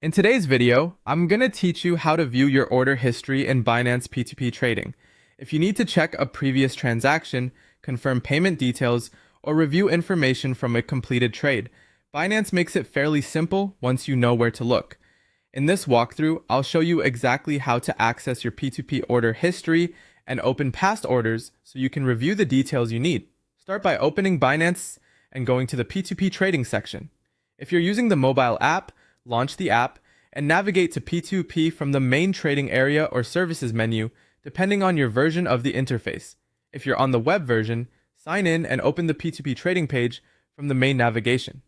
In today's video, I'm going to teach you how to view your order history in Binance P2P trading. If you need to check a previous transaction, confirm payment details, or review information from a completed trade, Binance makes it fairly simple once you know where to look. In this walkthrough, I'll show you exactly how to access your P2P order history and open past orders so you can review the details you need. Start by opening Binance and going to the P2P trading section. If you're using the mobile app, launch the app, and navigate to P2P from the main trading area or services menu, depending on your version of the interface. If you're on the web version, sign in and open the P2P trading page from the main navigation.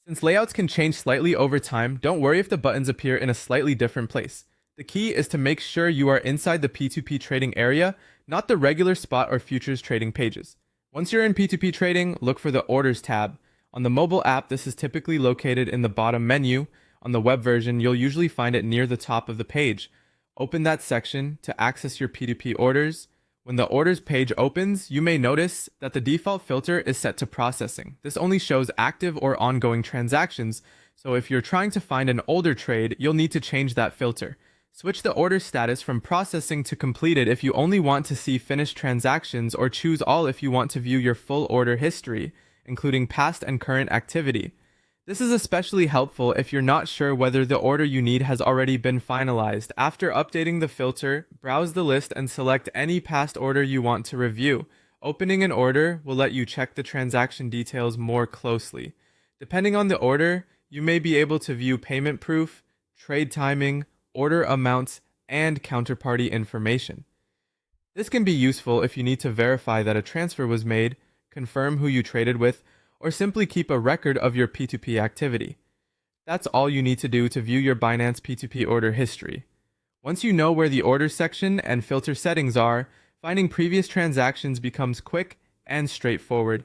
Since layouts can change slightly over time, don't worry if the buttons appear in a slightly different place. The key is to make sure you are inside the P2P trading area, not the regular spot or futures trading pages. Once you're in P2P trading, look for the Orders tab. On the mobile app, this is typically located in the bottom menu. On the web version, you'll usually find it near the top of the page. Open that section to access your P2P orders. When the orders page opens, you may notice that the default filter is set to processing. This only shows active or ongoing transactions, so if you're trying to find an older trade, you'll need to change that filter. Switch the order status from processing to completed if you only want to see finished transactions, or choose all if you want to view your full order history, including past and current activity. This is especially helpful if you're not sure whether the order you need has already been finalized. After updating the filter, browse the list and select any past order you want to review. Opening an order will let you check the transaction details more closely. Depending on the order, you may be able to view payment proof, trade timing, order amounts, and counterparty information. This can be useful if you need to verify that a transfer was made, confirm who you traded with, or simply keep a record of your P2P activity. That's all you need to do to view your Binance P2P order history. Once you know where the order section and filter settings are, finding previous transactions becomes quick and straightforward.